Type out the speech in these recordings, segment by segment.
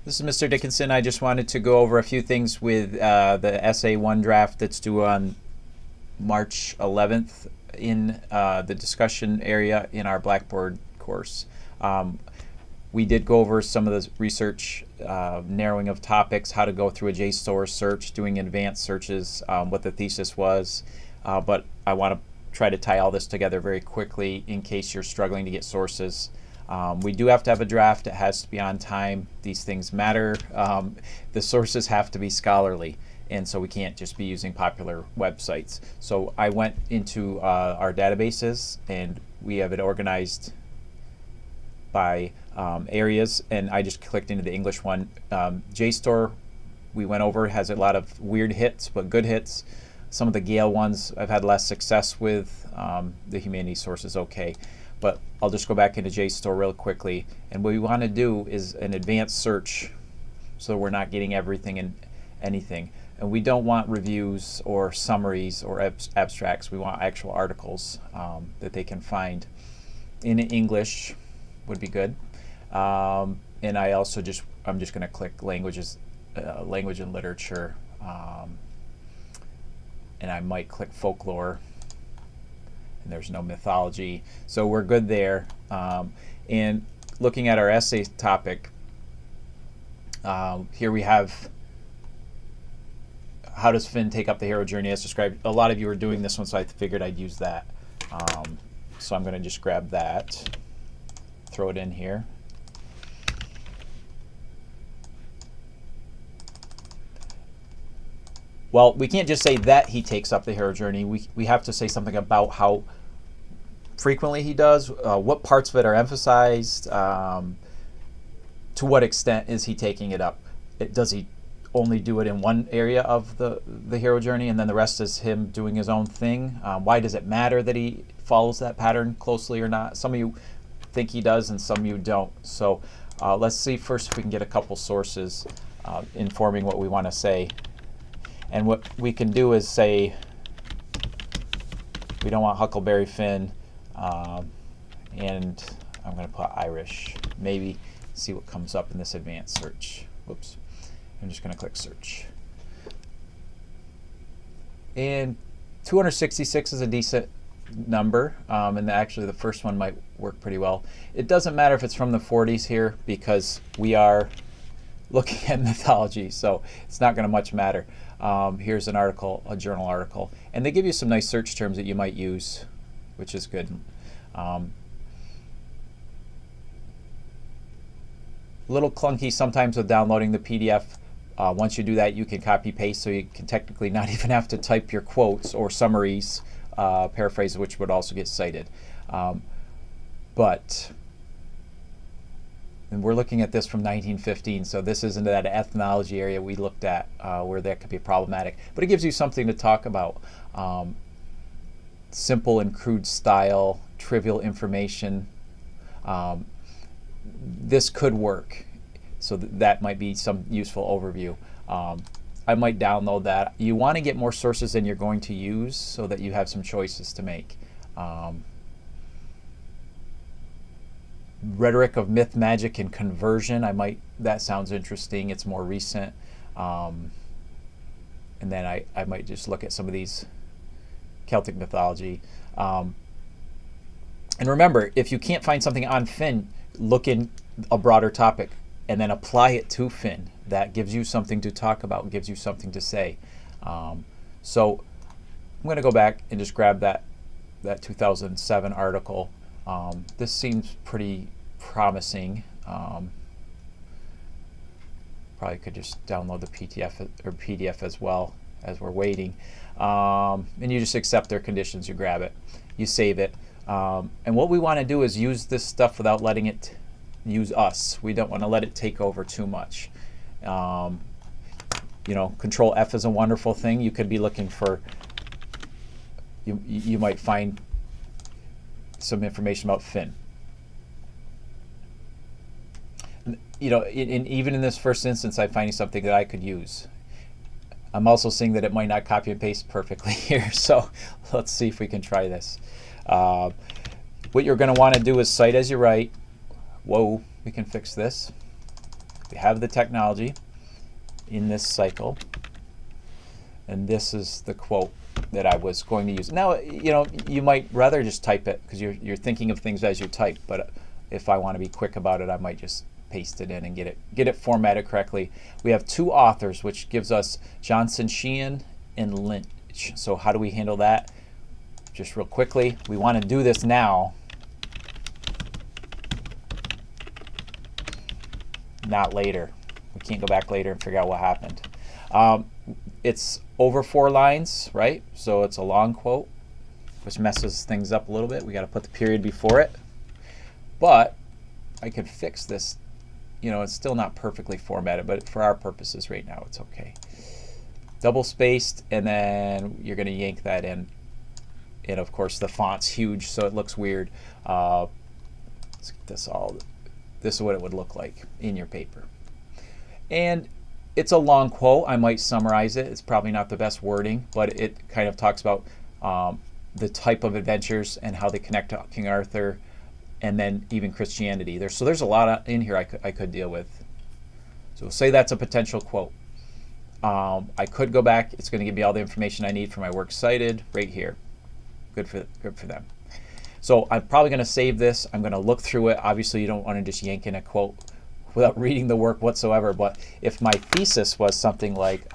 This is Mr. Dickinson. I just wanted to go over a few things with the Essay 1 draft that's due on March 11th in the discussion area in our Blackboard course. We did go over some of the research, narrowing of topics, how to go through a JSTOR search, doing advanced searches, what the thesis was, but I want to try to tie all this together very quickly in case you're struggling to get sources. We do have to have a draft. It has to be on time. These things matter. The sources have to be scholarly, and so we can't just be using popular websites. So I went into our databases, and we have it organized by areas, and I just clicked into the English one. JSTOR, we went over, has a lot of weird hits, but good hits. Some of the Gale ones I've had less success with. The humanities source is okay. But I'll just go back into JSTOR real quickly. And what we want to do is an advanced search so we're not getting everything and anything. And we don't want reviews or summaries or abstracts. We want actual articles that they can find. In English would be good. And I also I'm just going to click languages, language and literature. And I might click folklore. And there's no mythology, so we're good there. And looking at our essay topic, here we have how does Finn take up the hero journey as described. A lot of you are doing this one, so I figured I'd use that. So I'm going to just grab that, throw it in here. Well, we can't just say that he takes up the hero journey. We have to say something about how frequently he does, what parts of it are emphasized, to what extent is he taking it up. Does he only do it in one area of the hero journey and then the rest is him doing his own thing? Why does it matter that he follows that pattern closely or not? Some of you think he does and some of you don't. So let's see first if we can get a couple sources informing what we want to say. And what we can do is say we don't want Huckleberry Finn, and I'm going to put Irish. Maybe see what comes up in this advanced search. Whoops. I'm just going to click search. And 266 is a decent number, and actually the first one might work pretty well. It doesn't matter if it's from the 40s here because we are looking at mythology, so it's not going to much matter. Here's an article, a journal article, and they give you some nice search terms that you might use, which is good. A little clunky sometimes with downloading the PDF. Once you do that, you can copy paste, so you can technically not even have to type your quotes or summaries, paraphrase, which would also get cited. And we're looking at this from 1915, so this isn't that ethnology area we looked at where that could be problematic. But it gives you something to talk about. Simple and crude style, trivial information. This could work, so that might be some useful overview. I might download that. You want to get more sources than you're going to use so that you have some choices to make. Rhetoric of myth, magic, and conversion. That sounds interesting. It's more recent. And then I might just look at some of these Celtic mythology. And remember, if you can't find something on Finn, look in a broader topic and then apply it to Finn. That gives you something to talk about, gives you something to say. So I'm going to go back and just grab that 2007 article. This seems pretty promising. Probably could just download the PDF as well as we're waiting. And you just accept their conditions. You grab it, you save it. And what we want to do is use this stuff without letting it use us. We don't want to let it take over too much. Control F is a wonderful thing. You could be looking for, you might find some information about Finn. Even in this first instance, I'm finding something that I could use. I'm also seeing that it might not copy and paste perfectly here, so let's see if we can try this. What you're going to want to do is cite as you write. Whoa, we can fix this. We have the technology in this cycle, and this is the quote that I was going to use. Now, you know, you might rather just type it because you're thinking of things as you type, but if I want to be quick about it, I might just paste it in and get it formatted correctly. We have two authors, which gives us Johnson, Sheehan, and Lynch. So how do we handle that? Just real quickly, we want to do this now, not later. We can't go back later and figure out what happened. It's over 4 lines, right? So it's a long quote, which messes things up a little bit. We got to put the period before it. But I could fix this. You know, it's still not perfectly formatted, but for our purposes right now, it's okay. Double spaced, and then you're going to yank that in. And of course, the font's huge, so it looks weird. Let's get this all. This is what it would look like in your paper. And it's a long quote. I might summarize it. It's probably not the best wording, but it kind of talks about the type of adventures and how they connect to King Arthur, and then even Christianity. So there's a lot in here I could deal with. So we'll say that's a potential quote. I could go back. It's going to give me all the information I need for my works cited right here. Good for them. So I'm probably going to save this. I'm going to look through it. Obviously, you don't want to just yank in a quote without reading the work whatsoever. But if my thesis was something like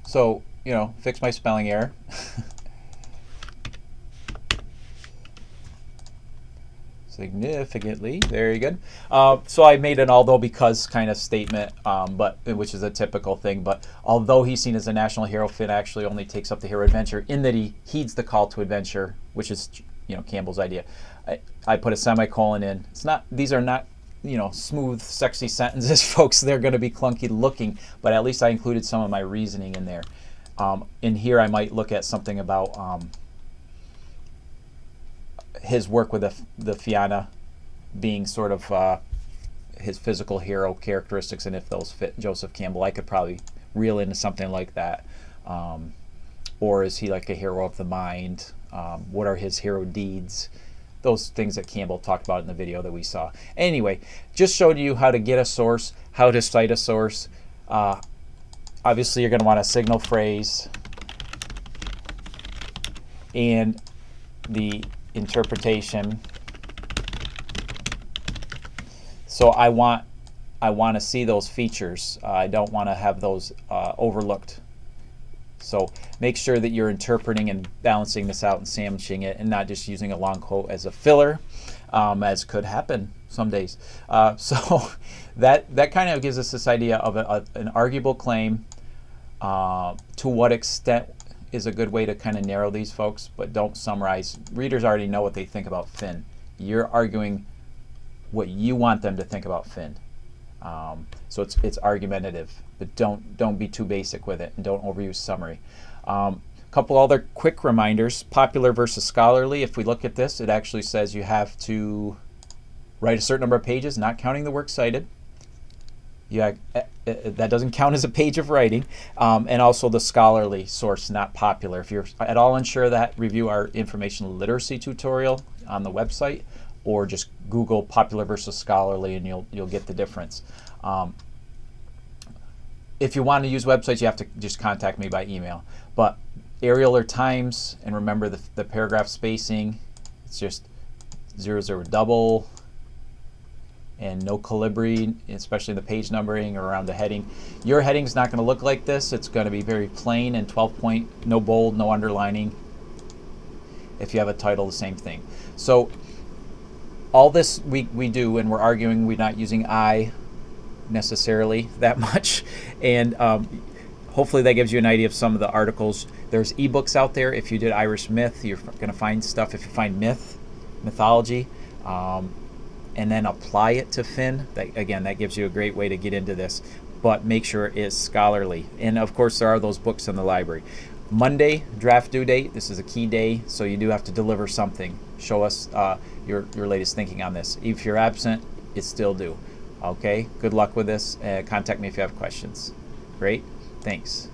so, you know, fix my spelling error. Significantly, very good. So I made an although because kind of statement, but which is a typical thing. But although he's seen as a national hero, Finn actually only takes up the hero adventure in that he heeds the call to adventure, which is, you know, Campbell's idea. I put a semicolon in. It's not; these are not, you know, smooth, sexy sentences, folks. They're going to be clunky looking, but at least I included some of my reasoning in there. In here, I might look at something about his work with the Fianna being sort of his physical hero characteristics, and if those fit Joseph Campbell, I could probably reel into something like that. Or is he like a hero of the mind? What are his hero deeds? Those things that Campbell talked about in the video that we saw. Anyway, just showed you how to get a source, how to cite a source. Obviously, you're going to want a signal phrase and the interpretation. So I want to see those features. I don't want to have those overlooked. So make sure that you're interpreting and balancing this out and sandwiching it, and not just using a long quote as a filler, as could happen some days. So that kind of gives us this idea of an arguable claim. To what extent is a good way to kind of narrow these, folks, but don't summarize. Readers already know what they think about Finn. You're arguing what you want them to think about Finn. So it's argumentative, but don't be too basic with it, and don't overuse summary. Couple other quick reminders: popular versus scholarly. If we look at this, it actually says you have to write a certain number of pages, not counting the works cited. Yeah, that doesn't count as a page of writing. And also the scholarly source, not popular. If you're at all unsure of that, review our information literacy tutorial on the website, or just Google popular versus scholarly, and you'll get the difference. If you want to use websites, you have to just contact me by email. But Arial or Times, and remember the paragraph spacing, it's just 00 double, and no calibri, especially the page numbering or around the heading. Your heading's not going to look like this. It's going to be very plain and 12 point, no bold, no underlining. If you have a title, the same thing. So all this we do, and we're arguing we're not using I necessarily that much, and hopefully that gives you an idea of some of the articles. There's ebooks out there. If you did Irish myth, you're going to find stuff. If you find mythology, and then apply it to Finn, that gives you a great way to get into this. But make sure it's scholarly. And of course, there are those books in the library. Monday, draft due date. This is a key day, so you do have to deliver something. Show us your latest thinking on this. If you're absent, it's still due. Okay, good luck with this. Contact me if you have questions. Great, thanks.